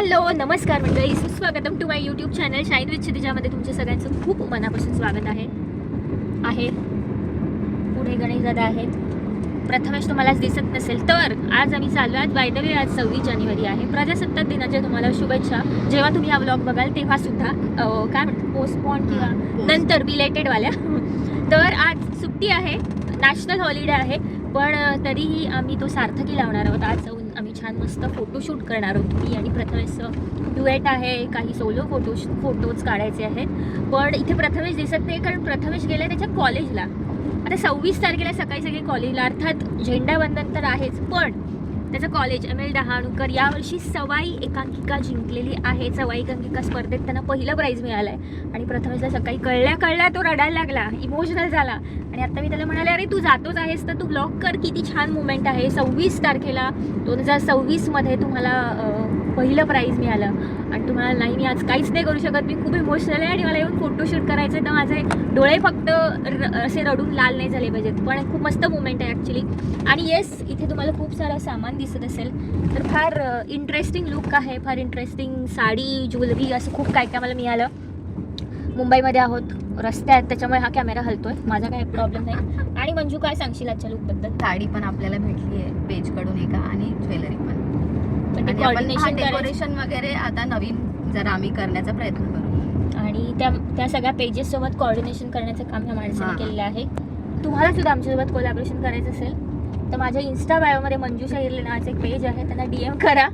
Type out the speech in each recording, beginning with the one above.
Hello नमस्कार मंडळी, सुस्वागतम to my YouTube channel shine with क्षितिजामध्ये तुमच्या सगळ्यांचं खूप मनापासून स्वागत आहे. पुढे गणेश दादा आहेत. प्रथमेश तुम्हालाच दिसत नसेल तर आज आम्ही चाललो आहोत. बाय द वे आज 26 जानेवारी आहे. प्रजासत्ताक दिनाच्या तुम्हाला शुभेच्छा. जेव्हा तुम्ही हा व्लॉग बघाल तेव्हा सुद्धा काय म्हणतात पोस्टपोन किंवा नंतर बिलेटेडवाल्या तर आज सुट्टी आहे, नॅशनल हॉलिडे आहे, पण तरीही आम्ही तो सार्थकी लावणार आहोत. आज जाऊन आम्ही छान मस्त फोटोशूट करणार आहोत. मी आणि प्रथमेशचं ड्युएट आहे, काही सोलो फोटोज काढायचे आहेत. पण इथे प्रथमेश दिसत नाही कारण प्रथमेश गेला त्याच्या कॉलेजला. आता 26 तारखेला सकाळी सगळे कॉलेजला, अर्थात झेंडावंदन तर आहेच, पण त्याचं कॉलेज ML डहाणूकर यावर्षी सवाई एकांकिका जिंकलेली आहे. सवाई एकांकिका स्पर्धेत त्यांना पहिलं प्राईज मिळालं आहे आणि प्रथमेशला सकाळी कळल्या तो रडायला लागला, इमोशनल झाला. आणि आता मी त्याला म्हणाले, अरे तू जातोच आहेस तर तू ब्लॉग कर, किती छान मुमेंट आहे. 26 तारखेला 2026मध्ये तुम्हाला पहिलं प्राईज मिळालं आणि तुम्हाला नाही, मी आज काहीच नाही करू शकत, मी खूप इमोशनल आहे आणि मला येऊन फोटोशूट करायचं आहे. तर माझे डोळे फक्त असे रडून लाल नाही झाले पाहिजेत. पण खूप मस्त मुमेंट आहे ॲक्च्युली. आणि येस, इथे तुम्हाला खूप सारं सामान दिसत असेल तर फार इंटरेस्टिंग लुक आहे, फार इंटरेस्टिंग साडी, ज्वेलरी, असं खूप काय काय मला मिळालं. मुंबईमध्ये आहोत, रस्ते आहेत, त्याच्यामुळे हा कॅमेरा हलतोय, माझा काही प्रॉब्लेम नाही. आणि मंजू काय सांगशील आजच्या लुकबद्दल? साडी पण आपल्याला भेटली आहे पेजकडून एका आणि ज्वेलरी पण. डेकोरेशन वगैरे आता नवीन जरा आम्ही करण्याचा प्रयत्न करू आणि त्या सगळ्या पेजेस सोबत कोऑर्डिनेशन करण्याचं काम ह्या माणसाने केलेलं आहे. तुम्हाला सुद्धा आमच्यासोबत कोलॅबोरेशन करायचं असेल तर माझ्या इन्स्टा बायोमध्ये मंजूषा हिरले नावाचं एक पेज आहे, त्यांना DM करा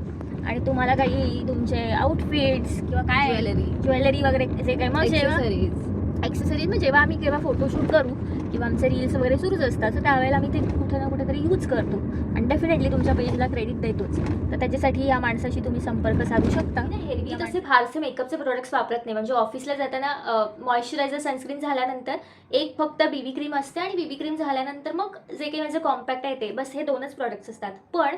आणि तुम्हाला काही तुमचे आउटफिट्स किंवा काय ज्वेलरी वगैरे जे काही मग ॲक्सेसरीज मग जेव्हा आम्ही केव्हा फोटोशूट करू किंवा आमचे रील्स वगैरे सुरूच असतात, तर त्यावेळेला आम्ही ते कुठे ना कुठेतरी यूज करतो आणि डेफिनेटली तुमच्या पेजला क्रेडिट देतोच. तर त्याच्यासाठी या माणसाशी तुम्ही संपर्क साधू शकता. हेरवी तसे फारसे मेकअपचे प्रोडक्ट्स वापरत नाही, म्हणजे ऑफिसला जाताना मॉइश्चरायझर, सनस्क्रीन झाल्यानंतर एक फक्त BB क्रीम असते आणि BB क्रीम झाल्यानंतर मग जे काही माझं कॉम्पॅक्ट आहे ते बस, हे 2च प्रॉडक्ट्स असतात. पण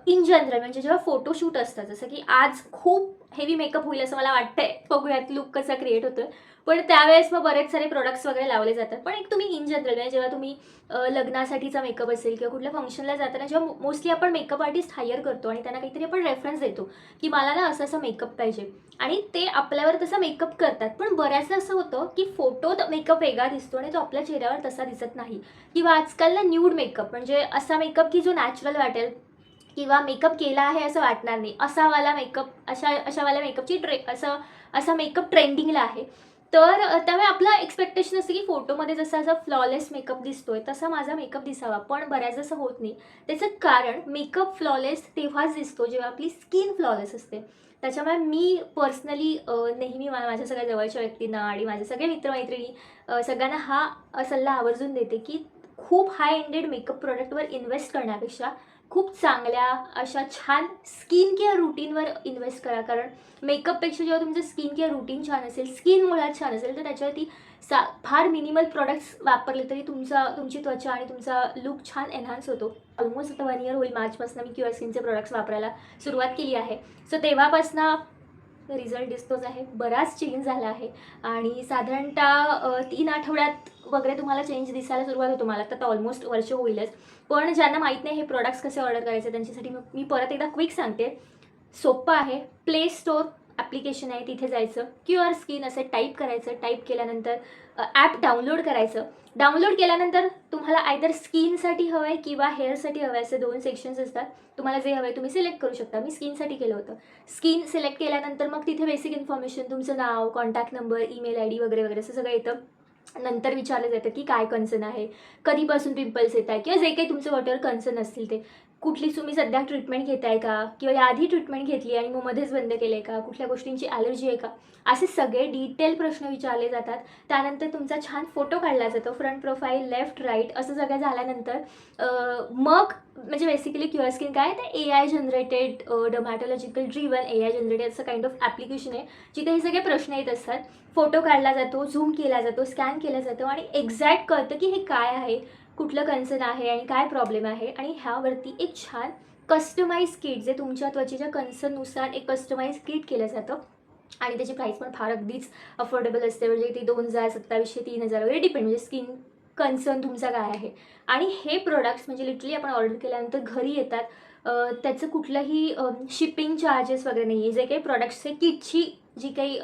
इन जनरल म्हणजे जेव्हा फोटोशूट असतं, जसं की आज खूप हेवी मेकअप होईल असं मला वाटतंय, बघूयात लुक कसा क्रिएट होतोय, पण त्यावेळेस मग बरेच सारे प्रोडक्ट्स वगैरे लावले जातात. पण एक तुम्ही इन जनरल म्हणजे जेव्हा तुम्ही लग्नासाठीचा मेकअप असेल किंवा कुठल्या फंक्शनला जाताना जेव्हा मोस्टली आपण मेकअप आर्टिस्ट हायर करतो आणि त्यांना काहीतरी आपण रेफरन्स देतो की मला ना असं असं मेकअप पाहिजे आणि ते आपल्यावर तसा मेकअप करतात. पण बऱ्याचदा असं होतं की फोटोत मेकअप वेगळा दिसतो आणि तो आपल्या चेहऱ्यावर तसा दिसत नाही. किंवा आजकाल ना न्यूड मेकअप म्हणजे असा मेकअप की जो नॅचरल वाटेल किंवा मेकअप केला आहे असं वाटणार नाही, असावाला मेकअप, अशावाल्या मेकअपची असा मेकअप ट्रेंडिंगला आहे. तर त्यामुळे आपलं एक्सपेक्टेशन असतं की फोटोमध्ये जसा फ्लॉलेस मेकअप दिसतोय तसा माझा मेकअप दिसावा, पण बऱ्याच असं होत नाही. त्याचं कारण मेकअप फ्लॉलेस तेव्हाच दिसतो जेव्हा आपली स्किन फ्लॉलेस असते. त्याच्यामुळे मी पर्सनली नेहमी माझ्या सगळ्या जवळच्या व्यक्तींना आणि माझे सगळे मित्रमैत्रिणी सगळ्यांना हा सल्ला आवर्जून देते की खूप हाय एंडेड मेकअप प्रोडक्टवर इन्व्हेस्ट करण्यापेक्षा खूप चांगल्या अशा छान स्किन केअर रुटीनवर इन्व्हेस्ट करा. कारण मेकअपपेक्षा जेव्हा तुमचं स्किन केअर रुटीन छान असेल, स्किन मुळात छान असेल, तर त्याच्यावरती फार मिनिमल प्रोडक्ट्स वापरले तरी तुमची त्वचा आणि तुमचा लुक छान एनहान्स होतो. ऑलमोस्ट आता 1 इयर होईल, मार्चपासून मी क्युअर स्किनचे प्रोडक्ट्स वापरायला सुरुवात केली आहे. सो तेव्हापासून रिझल्ट दिसतोच आहे, बराच चेंज झाला आहे आणि साधारणतः 3 आठवड्यात वगैरे तुम्हाला चेंज दिसायला सुरुवात होतो. मला तर ऑलमोस्ट वर्ष होईलच. पण ज्यांना माहीत नाही हे प्रोडक्ट्स कसे ऑर्डर करायचे त्यांच्यासाठी मी परत एकदा क्विक सांगते. सोपं आहे. प्ले स्टोर ॲप्लिकेशन आहे, तिथे जायचं, क्युअर स्किन असं टाईप करायचं, टाईप केल्यानंतर ॲप डाउनलोड करायचं. डाउनलोड केल्यानंतर तुम्हाला आयदर स्किनसाठी हवं आहे किंवा हेअरसाठी हवं आहे, असे 2 सेक्शन्स असतात. तुम्हाला जे हवं आहे तुम्ही सिलेक्ट करू शकता. मी स्किनसाठी केलं होतं. स्किन सिलेक्ट केल्यानंतर मग तिथे बेसिक इन्फॉर्मेशन, तुमचं नाव, कॉन्टॅक्ट नंबर, ईमेल ID वगैरे वगैरे असं सगळं येतं. नंतर विचारलं जातं की काय कन्सर्न आहे, कधीपासून पिंपल्स येत आहे किंवा जे काही तुमचं वॉटर कन्सर्न असतील ते, कुठली तुम्ही सध्या ट्रीटमेंट घेताय का किंवा याआधी ट्रीटमेंट घेतली आणि मग मध्येच बंद केलं आहे का, कुठल्या गोष्टींची ॲलर्जी आहे का, असे सगळे डिटेल प्रश्न विचारले जातात. त्यानंतर तुमचा छान फोटो काढला जातो, फ्रंट प्रोफाईल, लेफ्ट राईट असं सगळं झाल्यानंतर मग म्हणजे बेसिकली क्युअर स्किन काय ते AI generated, dermatological driven AI generated असं काइंड ऑफ ॲप्लिकेशन आहे, जिथे हे सगळे प्रश्न येत असतात. फोटो काढला जातो, झूम केला जातो, स्कॅन केला जातो आणि एक्झॅक्ट कळतं की हे काय आहे, कुठलं कन्सर्न आहे आणि काय प्रॉब्लेम आहे. आणि ह्यावरती एक छान कस्टमाइज किट, जे तुमच्या त्वचेच्या कन्सर्ननुसार एक कस्टमाइज किट केलं जातं आणि त्याची प्राईस पण फार अगदीच अफोर्डेबल असते. म्हणजे ती 2000, 2700, 3000 वगैरे डिपेंड, म्हणजे स्किन कन्सर्न तुमचा काय आहे. आणि हे प्रोडक्ट्स म्हणजे लिटरली आपण ऑर्डर केल्यानंतर घरी येतात. त्याचं कुठलंही शिपिंग चार्जेस वगैरे नाही आहे. जे काही प्रॉडक्ट्सचे किटची जी काही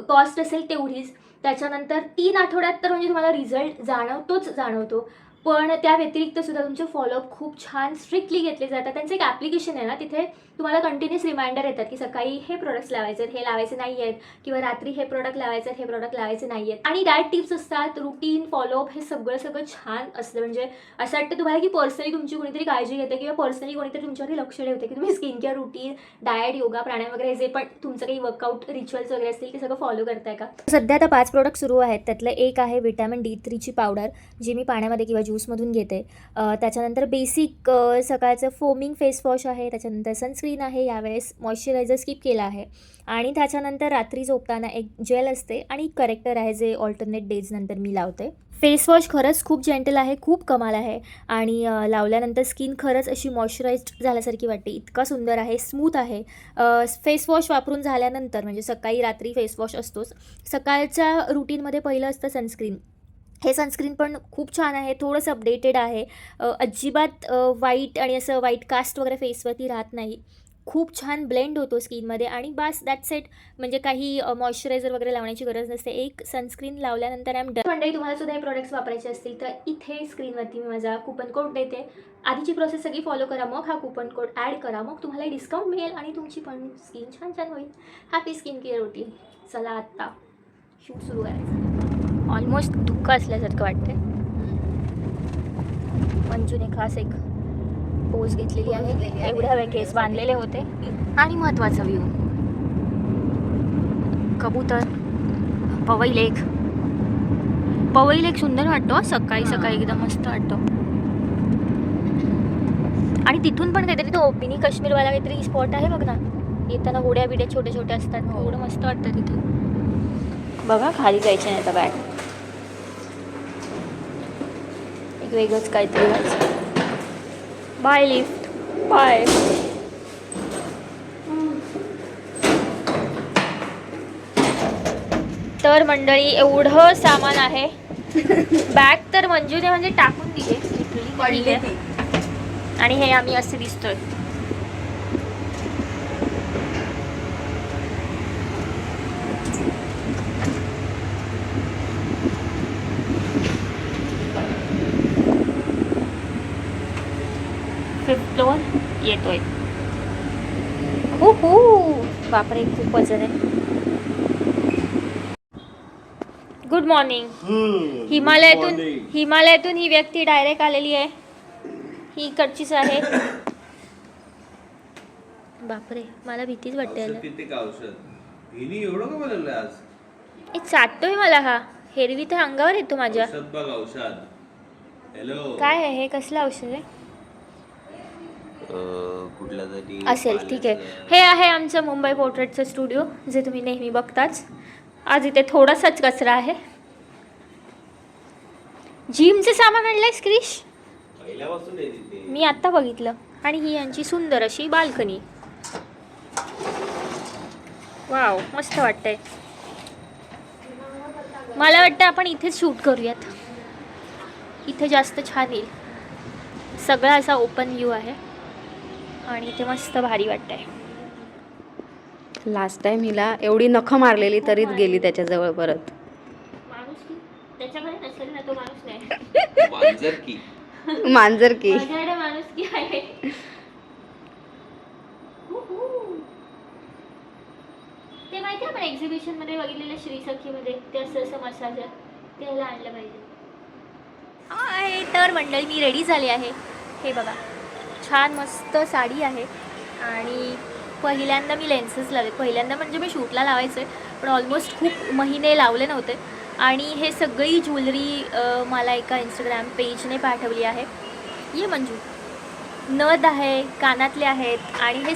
कॉस्ट असेल तेवढीच. त्याच्यानंतर 3 आठवड्यात तर म्हणजे तुम्हाला रिझल्ट जाणवतो. पण त्या व्यतिरिक्त सुद्धा तुमचे फॉलोअप खूप छान स्ट्रिक्टली घेतले जातात. त्यांचं एक ॲप्लिकेशन आहे ना, तिथे तुम्हाला कंटिन्युअस रिमाइंडर येतात की सकाळी हे प्रोडक्ट्स लावायचे आहेत, हे लावायचे नाही आहेत, किंवा रात्री हे प्रोडक्ट लावायचे आहेत, हे प्रोडक्ट लावायचे नाही आहेत. आणि डाएट टिप्स असतात, रुटीन फॉलोअप, हे सगळं छान असतं. म्हणजे असं वाटतं तुम्हाला की पर्सनली तुमची कोणीतरी काळजी घेते किंवा पर्सनली कोणीतरी तुमच्यावरती लक्ष ठेवते की तुम्ही skin care routine, diet, yoga, प्राणायाम वगैरे जे पण तुमचं काही वर्कआउट रिच्युअल्स वगैरे असतील ते सगळं फॉलो करताय का. सध्या आता 5 प्रोडक्ट सुरू आहेत. त्यातलं एक आहे व्हिटॅमिन D3ची पावडर, जी मी पाण्यामध्ये किंवा ज्यूसमधून घेते. त्याच्यानंतर बेसिक सकाळचं फोमिंग फेस वॉश आहे. त्याच्यानंतर सनस्क्रीन आहे, यावेळेस मॉइश्चरायझर स्किप केला आहे. आणि त्याच्यानंतर रात्री झोपताना एक जेल असते आणि करेक्टर आहे जे ऑल्टरनेट डेज नंतर मी लावते. फेस वॉश खरंच खूप जेंटल आहे, खूप कमाल आहे. आणि लावल्यानंतर स्किन खरंच अशी मॉइश्चराइज्ड झाल्यासारखी वाटते. इतका सुंदर आहे, स्मूथ आहे. फेस वॉश वापरून झाल्यानंतर म्हणजे सकाळी रात्री फेस वॉश असतोच. सकाळच्या रुटीनमध्ये पहिलं असतं सनस्क्रीन. हे सनस्क्रीन पण खूप छान आहे, थोडंसं अपडेटेड आहे. अजिबात वाईट आणि असं व्हाईट कास्ट वगैरे फेसवरती राहत नाही. खूप छान ब्लेंड होतो स्किनमध्ये आणि बस दॅट्स इट. म्हणजे काही मॉइश्चरायझर वगैरे लावण्याची गरज नसते. एक सनस्क्रीन लावल्यानंतर आय एम डन. मंडळी, तुम्हाला सुद्धा हे प्रोडक्ट्स वापरायचे असतील तर इथे स्क्रीनवरती मी माझा कुपन कोड देते. आधीची प्रोसेस सगळी फॉलो करा, मग हा कुपन कोड ॲड करा, मग तुम्हाला डिस्काउंट मिळेल आणि तुमची पण स्किन छान होईल. Happy skin care routine. चला आत्ता शूट सुरू करायचं. ऑलमोस्ट दुःख असल्यासारखं वाटतंय. मंजूने खास एक पोज घेतलेली आहे. एवढ्या वेळ केस बांधलेले होते. आणि महत्त्वाचा व्ह्यू, कबूतर, पवई लेक सुंदर वाटतो. सकाळी एकदम मस्त वाटतो. आणि तिथून पण काहीतरी तो मिनी काश्मीरवाला काहीतरी स्पॉट आहे बघ ना. येताना होड्या बिड्या छोट्या छोट्या असतात. एवढं मस्त वाटतं तिथे. बघा खाली जायचं नाही आता. बॅग एक वेगळंच काहीतरी व्हायचं. Bye lift, bye. तर मंडळी एवढं सामान आहे. बॅग तर मंजूने म्हणजे टाकून दिली आणि हे आम्ही असे दिसतोय. फिफ्थ फ्लोअर येतोय. बापरे, खूप वजन आहे. Good morning. हिमालयातून ही व्यक्ती डायरेक्ट आलेली आहे. ही इकडचीच आहे. बापरे, मला भीतीच वाटते. चाटतोय मला हा. हेरवी तर अंगावर येतो माझ्या. काय आहे हे? कसलं औषध आहे असेल? ठीक आहे. हे आहे आमचं मुंबई पोर्ट्रेटचं स्टुडिओ, जे तुम्ही नेहमी बघताच. आज इथे थोडासाच कचरा आहे. जिमचं सामान आणलंयस क्रिश? मी आत्ता बघितलं. आणि ही यांची सुंदर अशी बाल्कनी. वाव, मस्त वाटतंय. मला वाटतं आपण इथेच शूट करूयात. इथे जास्त छान येईल. सगळा असा ओपन व्ह्यू आहे आणि इथे मस्त भारी वाटतंय. लास्ट टाइम हिला एवढी नखं मारलेली तरीच गेली त्याच्याजवळ परत. माणूस की त्याच्याकडे नसेल ना, तो माणूस नाही. मांजर की माझ्याकडे माणूस की आहे. ते माहिती आपण एक्झिबिशन मध्ये बघितलेलं श्री सखीमध्ये, ते असं मसाजर, त्याला आणलं पाहिजे. हाय, तर मंडळी मी रेडी झाले आहे. हे बघा, छान मस्त साडी आहे. आणि पहिल्यांदा मी लेन्सेस लावले. पहिल्यांदा म्हणजे मी शूटला लावायचं आहे, पण ऑलमोस्ट खूप महिने लावले नव्हते. आणि हे सगळी ज्वेलरी मला एका इंस्टाग्राम पेजने पाठवली आहे. ये मंजू. नथ आहे, कानातले आहेत आणि हे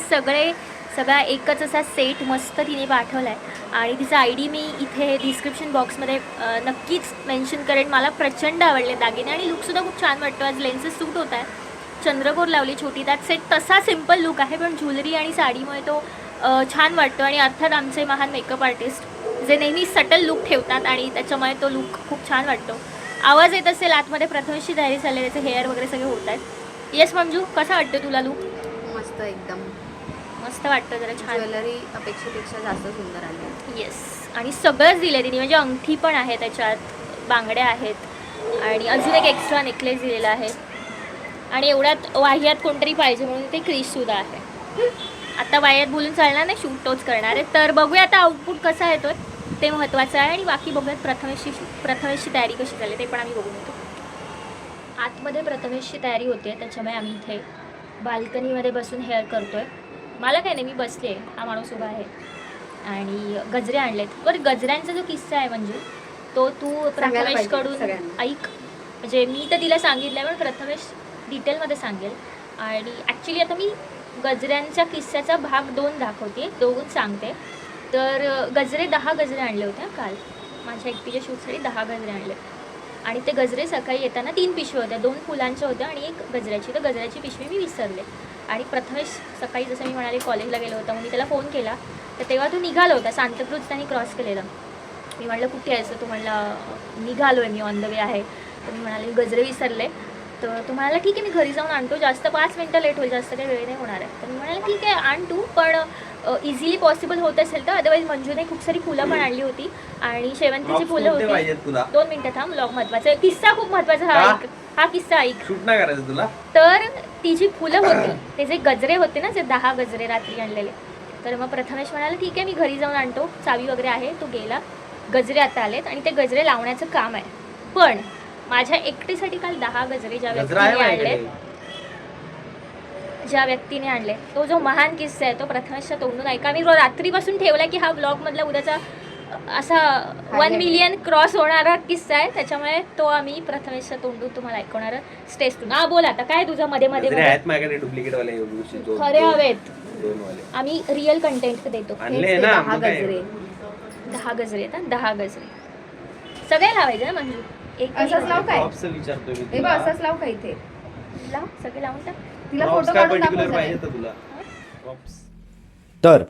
सगळा एकच असा सेट मस्त तिने पाठवला आहे. आणि तिचा ID मी इथे डिस्क्रिप्शन बॉक्समध्ये नक्कीच मेन्शन करेन. मला प्रचंड आवडले दागिने आणि लुकसुद्धा खूप छान वाटतो. आज लेन्सेस सूट होत आहे. चंद्रकोर लावली छोटी. त्यात सेट तसा सिम्पल लुक आहे, पण ज्वेलरी आणि साडीमुळे तो छान वाटतो. आणि अर्थात आमचे महान मेकअप आर्टिस्ट जे नेहमी सटल लुक ठेवतात आणि त्याच्यामुळे तो लुक खूप छान वाटतो. आवाज येत असेल आतमध्ये. प्रथमेशची तयारी चालली, त्याचे हेअर वगैरे सगळे होत आहेत. येस मंजू, कसा वाटतो तुला लुक? मस्त एकदम मस्त वाटतं जरा छान. ज्वेलरी अपेक्षेपेक्षा जास्त सुंदर आली. येस, आणि सगळंच दिलं तिने, म्हणजे अंगठी पण आहे त्याच्यात, बांगड्या आहेत आणि अजून एक एक्स्ट्रा नेकलेस दिलेला आहे. आणि एवढ्यात वाह्यात कोणतरी पाहिजे म्हणून ते क्रीजसुद्धा आहे. आता वाह्यात बोलून चालणार नाही, शूट तोच करणार आहे. तर बघूया आता आउटपुट कसा येतो ते महत्त्वाचं आहे. आणि बाकी बघूयात प्रथमेशची तयारी कशी झाली ते पण आम्ही बघून येतो. आतमध्ये प्रथमेशची तयारी होते, त्याच्यामुळे आम्ही इथे बाल्कनीमध्ये बसून हेअर करतोय. मला काय नाही, मी बसले, हा माणूस उभा आहे. आणि गजरे आणलेत. बरं, गजऱ्यांचा जो किस्सा आहे म्हणजे तो तू प्रथमेशकडून ऐक. म्हणजे मी तर तिला सांगितलं आहे, पण प्रथमेश डिटेलमध्ये सांगेल. आणि ॲक्च्युली आता मी गजऱ्यांच्या किस्स्याचा भाग 2 दाखवते, 2 सांगते. तर गजरे 10 गजरे आणले होते काल, माझ्या एकटीच्या शूटसाठी 10 गजरे आणले. आणि ते गजरे सकाळी येताना 3 पिशव्या होत्या, 2 फुलांच्या होत्या आणि 1 गजऱ्याची. तर गजऱ्याची पिशवी मी विसरले. आणि प्रथमेश सकाळी जसं मी म्हणाले कॉलेजला गेलो होता, मग मी त्याला फोन केला. तर तेव्हा तो निघाला होता, सांताक्रूज त्यांनी क्रॉस केलेलं. मी म्हटलं कुठे आहेस? तो म्हणला निघालो आहे मी, ऑन द वे आहे. तर मी म्हणाले गजरे विसरले. तर तो म्हणाला ठीक आहे, मी घरी जाऊन आणतो, जास्त 5 मिनटं लेट होईल, जास्त काही वेळ नाही होणार आहे. तर मी म्हणाले ठीक आहे आण तू, पण इझिली पॉसिबल होत असेल तर. अदरवाईज मंजूने खूप सारी फुलं पण आणली होती आणि शेवंतीची फुलं होती. 2 मिनटं थांब, ब्लॉग महत्वाचा आहे, किस्सा खूप महत्वाचा. हा किस्सा ऐक. शूट नाही करायचं तुला. तर ती जी फुलं होती, ते जे गजरे होते ना, जे 10 गजरे रात्री आणलेले. तर मग प्रथमेश म्हणाला ठीक आहे, मी घरी जाऊन आणतो, चावी वगैरे आहे. तो गेला, गजरे आता आलेत आणि ते गजरे लावण्याचं काम आहे. पण माझ्या एकटीसाठी काल 10 गजरे ज्या व्यक्तीने आणले, तो जो महान किस्सा आहे तो प्रथमेशच्या तोंडून ऐका. मी रात्रीपासून ठेवला की हा ब्लॉग मधला उद्याचा असा 1 मिलियन क्रॉस होणारा किस्सा आहे, त्याच्यामुळे तो आम्ही प्रथमेशच्या तोंडून तुम्हाला ऐकवणार. स्टेजतून हा बोल आता, काय तुझं मध्ये मध्ये डुप्लिकेट वाले खरे हवेत. 2 वाले आम्ही रिअल कंटेंट देतो. 10 गजरे 10 गजरे येतात, 10 गजरे सगळे लावायचे ना मंजू. एक असंच लाव काय? विचारतोय मी हे बघ, असंच लाव काय इथे. लाव, सगळे लावून टाक. तिला फोटो काढून दाखव पाहिजे जरा. तर तुला. तर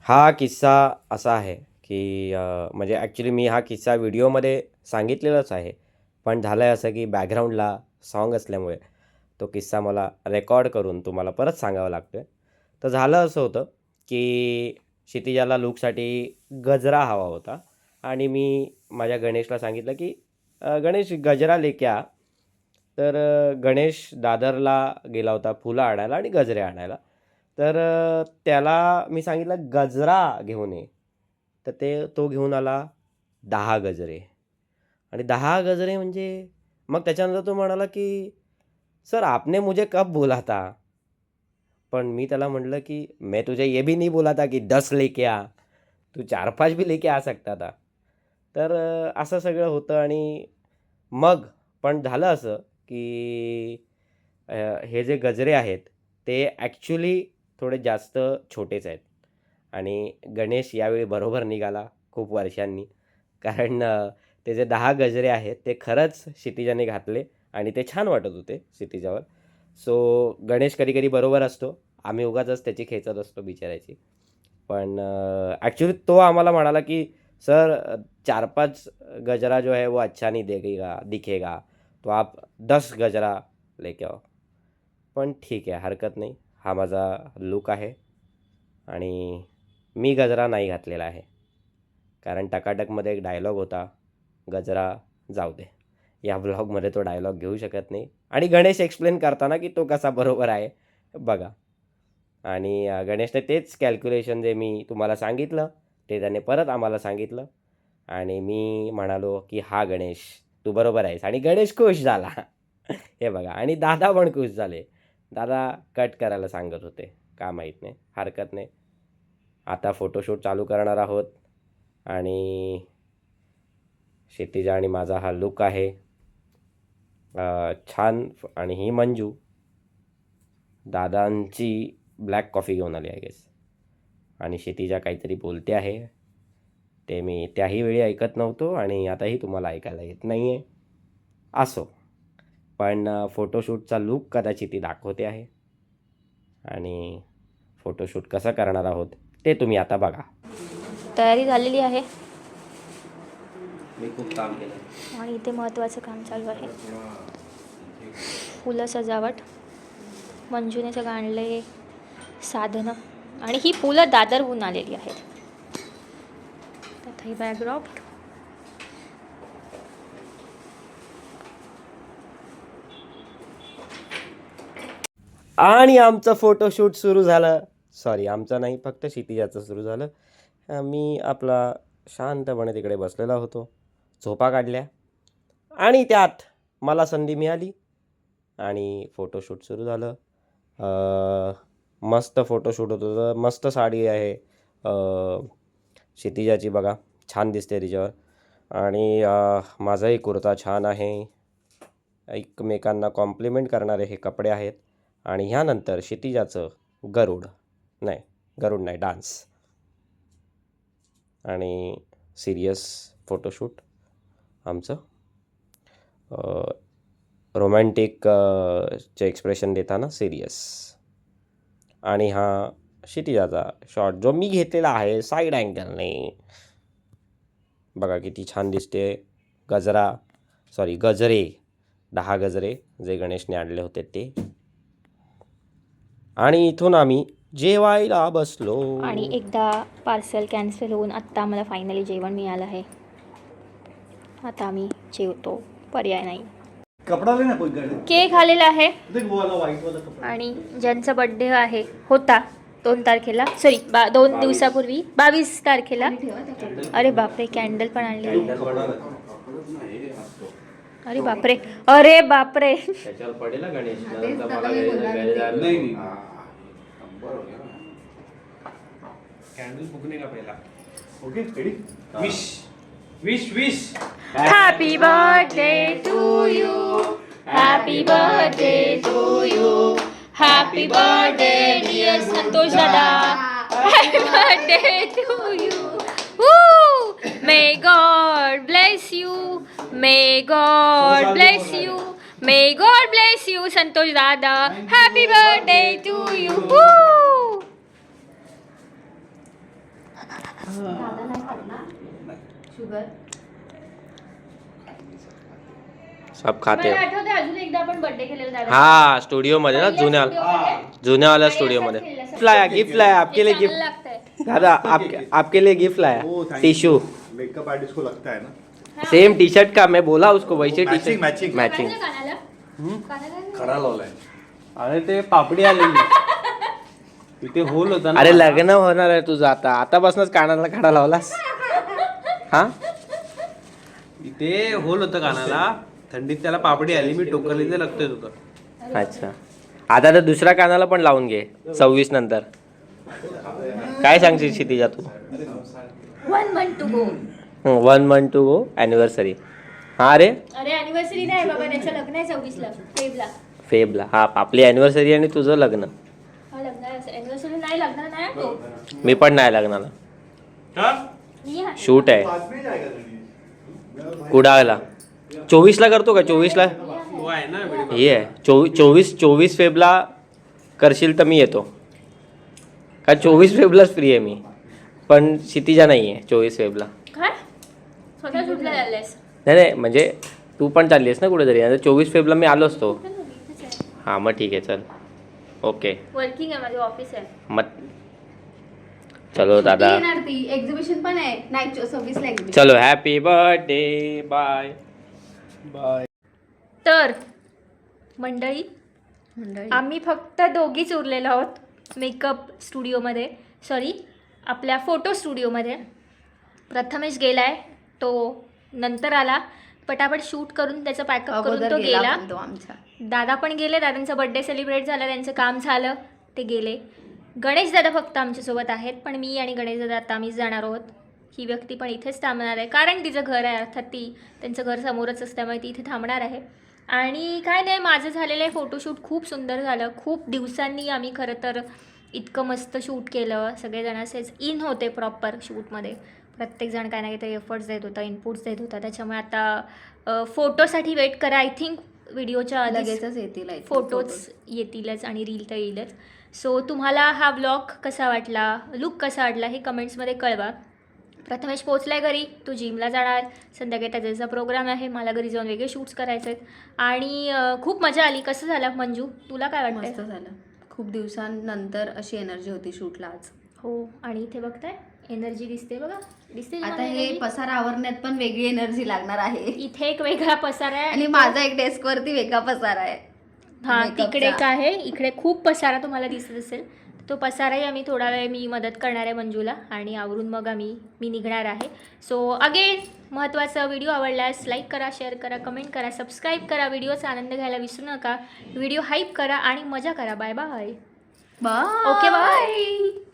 हा किस्सा असा आहे की म्हणजे ॲक्च्युली मी हा किस्सा व्हिडिओमध्ये सांगितलेलाच आहे, पण झालं आहे असं की बॅकग्राऊंडला सॉन्ग असल्यामुळे तो किस्सा मला रेकॉर्ड करून तुम्हाला परत सांगावा लागतो आहे. तर झालं असं होतं की क्षितिजाला लूकसाठी गजरा हवा होता आणि मी माझ्या गणेशला सांगितलं की गणेश गजरा लेके आ. तर गणेश दादरला गेला होता फुलं आणायला आणि गजरे आणायला. तर त्याला मी सांगितलं गजरा घेऊन ये. तर तो घेऊन आला 10 गजरे. आणि 10 गजरे म्हणजे मग त्याच्यानंतर तो म्हणाला की सर आपने मुझे कब बोला था. पण मी त्याला म्हटलं की मैं तुझे ये भी नहीं बोला था कि 10 लेके आ, तू 4-5 भी लेके आ सकता था. तर असं सगळं होतं. आणि मग पण झालं असं की हे जे गजरे आहेत ते ॲक्च्युली थोडे जास्त छोटेच आहेत. आणि गणेश यावेळी बरोबर निघाला खूप वर्षांनी, कारण ते जे 10 गजरे आहेत ते खरंच क्षितिजाने घातले आणि ते छान वाटत होते क्षितिजावर. सो गणेश कधी कधी बरोबर असतो, आम्ही उगाचच त्याची खेचत असतो बिचारायची. पण ॲक्च्युली तो आम्हाला म्हणाला की सर 4-5 गजरा जो है वो अच्छा नहीं दिखेगा, तो आप 10 गजरा लेके आओ. पण ठीक आहे, हरकत नाही, हा माझा लूक आहे. आणि मी गजरा नाही घातलेला आहे, कारण टकाटकमध्ये एक डायलॉग होता, गजरा जाऊ दे. या ब्लॉगमध्ये तो डायलॉग घेऊ शकत नाही. आणि गणेश एक्सप्लेन करताना की तो कसा बरोबर आहे बघा. आणि गणेशने तेच कॅल्क्युलेशन जे मी तुम्हाला सांगितलं ते त्याने परत आम्हाला सांगितलं. आणि मी म्हणालो की हा गणेश तू बरोबर आहेस. आणि गणेश खुश झाला हे बघा. आणि दादा पण खुश झाले. दादा कट करायला सांगत होते, का माहीत नाही, हरकत नाही. आता फोटोशूट चालू करणार आहोत. आणि क्षितिजा आणि माझा हा लुक आहे छान. आणि ही मंजू दादांची ब्लॅक कॉफी घेऊन आली आहे गेस. आणि क्षितिजा काहीतरी बोलते आहे, ते मी त्याही वेळी ऐकत नव्हतो आणि आताही तुम्हाला ऐकायला येत नाही आहे. असो, पण फोटोशूटचा लूक कदाचित ती दाखवते आहे. आणि फोटोशूट कसं करणार आहोत ते तुम्ही आता बघा. तयारी झालेली आहे मी खूप काम केलं आणि इथे महत्त्वाचं काम चालू आहे, फुलं सजावट. मंजूने सगळं आणले, साधनं आणि ही फुलं दादरहून आलेली आहेत. त्यात ही बॅकड्रॉप. आणि आमचं फोटोशूट सुरू झालं. सॉरी, आमचं नाही, फक्त क्षितिजाचं सुरू झालं. मी आपला शांतपणे तिकडे बसलेला होतो, झोपा काढल्या आणि त्यात मला संधी मिळाली आणि फोटोशूट सुरू झालं. मस्त फोटोशूट होत होतं. मस्त साडी आहे क्षितिजाची, बघा छान दिसते तिच्यावर. आणि माझाही कुर्ता छान आहे. एकमेकांना कॉम्प्लिमेंट करणारे हे कपडे आहेत. आणि ह्यानंतर क्षितिजाचं गरुड नाही डान्स आणि सिरियस फोटोशूट आमचं. रोमॅन्टिक चे एक्सप्रेशन देताना सिरियस. आणि हा क्षितिजाचा शॉट जो मी घेतलेला आहे साईड अँगलने. बघा किती छान दिसते. गजरे 10 गजरे जे गणेशने आणले होते ते. आणि इथून आम्ही जेवायला बसलो. आणि एकदा पार्सल कॅन्सल होऊन आत्ता आम्हाला फायनली जेवण मिळालं आहे. आता आम्ही जेवतो, पर्याय नाही. कपडा लेना कोई गाड़ी केक आलेला आहे. देख वो वाला व्हाइट वाला कपड़ा. आणि ज्यांचा बड्डे होता 2 तारखेला, सॉरी 2 दिवसापूर्वी 22 तारखेला. अरे बापरे, कॅन्डल पण आणली आहे. अरे बापरे, अरे बापरे. त्याच्यावर पडेल गणेश. नहीं कैंडल फूकने का पहला. Okay ready. Wish happy birthday to you, happy birthday to you, happy birthday dear Santosh दादा, happy birthday to you. May God bless you, may God bless you, may God bless you Santosh दादा, happy birthday to you. Sugar सब खाते. मला आठवते अजून एकदा आपण birthday केलेला दादा. हा स्टुडिओमध्ये ना, जुन्यावाल्या स्टुडिओमध्ये. गिफ्ट लाया आपके लिए गिफ्ट. दादा आपके लिए गिफ्ट लाया. टिश्यू. मेकअप आर्टिस्ट को लगता है ना. सेम टी शर्ट का मैं बोला उसको वैसे टी शर्ट मैचिंग मॅचिंग. खरा लावलाय. अरे ते पापडी आलेली तिथे होल होता ना. अरे लग्न होणार आहे तुझं आता, आतापासूनच कानाला खडा लावलास. हा इथे होल होतं कानाला, थंडीत त्याला पापडी आली, मी टोकरली ते लागतोय होतं. अच्छा, आता तर दुसऱ्या कानाला पण लावून घे 26 नंतर. काय सांगशील क्षितिजा तू? 1 month to go. 1 month to go anniversary. हा रे अरे अॅनिव्हर्सरी नाही बाबा, त्याचं लग्न आहे 26 फेबला. हा आपली अॅनिव्हर्सरी आणि तुझं लग्न. हा लग्न आहे, अॅनिव्हर्सरी नाही, लग्न नाही तो. मी पण नाही लग्नाला. या. शूट आहे कुडाळला. 24ला करतो का? 24ला तो आहे ना व्हिडिओ. हे आहे 24 फेबला करशील तर मी येतो. का 24 फेबलाच फ्री आहे मी, पण क्षितिजा नाही आहे 24 फेबला. काय स्वतः सुटला चाललायस? नाही म्हणजे तू पण चालली आहेस ना कुठेतरी. आता 24 फेबला मी आलो असतो. हां मग ठीक आहे, चल ओके. वर्किंग आहे, माझं ऑफिस आहे. मग चलो दादा, येणार ती एक्झिबिशन पण आहे नाही 26 ला exhibition. चलो हॅपी बर्थडे बाय. तर मंडळी आम्ही फक्त दोघीच उरलेलो आहोत मेकअप स्टुडिओमध्ये, सॉरी आपल्या फोटो स्टुडिओमध्ये. प्रथमेश गेलाय, तो नंतर आला, पटापट शूट करून त्याचं पॅकअप करून अगोदर तो गेला. पण तो आमचा दादा पण गेले, दादांचा बर्थडे सेलिब्रेट झाला, त्यांचं काम झालं, ते गेले. गणेश दादा फक्त आमच्यासोबत आहेत, पण मी आणि गणेश दादा आता आम्हीच जाणार आहोत. ही व्यक्ती पण इथेच थांबणार आहे, कारण तिचं घर आहे, अर्थात ती त्यांचं घर समोरच असल्यामुळे ती इथे थांबणार आहे. आणि काय नाही, माझं झालेलं आहे फोटोशूट खूप सुंदर झालं. खूप दिवसांनी आम्ही खरं तर इतकं मस्त शूट केलं. सगळेजण असेच इन होते प्रॉपर शूटमध्ये. प्रत्येकजण काय ना काहीतरी एफर्ट्स देत होता, इनपुट्स देत होता. त्याच्यामुळे आता फोटोसाठी वेट करा. आय थिंक व्हिडिओच्या लगेचच येतील फोटोज येतीलच आणि रील तर येईलच. सो तुम्हाला हा ब्लॉग कसा वाटला, लुक कसा वाटला हे कमेंट्समध्ये कळवा. प्रथमेश पोचलाय घरी, तो जिमला जाणार, संध्याकाळी त्याचा प्रोग्राम आहे, मला घरी जाऊन वेगळे शूट्स करायचे आहेत. आणि खूप मजा आली. कसं झालं मंजू, तुला काय वाटतं? मस्त झालं, खूप दिवसांनंतर अशी एनर्जी होती शूटला आज. हो, आणि इथे बघताय एनर्जी दिसते बघा, दिसते आता तुम्हाला हे energy? पसारा आवरण्यात पण वेगळी एनर्जी लागणार आहे. इथे एक वेगळा पसारा आहे आणि माझा एक डेस्क वरती वेगळा पसारा आहे. हा मेकअपचा. तिकडे एक आहे, इकडे खूप पसारा तुम्हाला दिसत असेल. तो पसाराही आम्ही थोडा वेळ मी मदत करणार आहे मंजूला, आणि आवरून मग मी निघणार आहे. सो अगेन महत्त्वाचा व्हिडिओ आवडल्यास लाईक करा, शेअर करा, कमेंट करा, सबस्क्राईब करा, व्हिडिओचा आनंद घ्यायला विसरू नका, व्हिडिओ हाईप करा आणि मजा करा. Bye bye. Bye. Okay bye.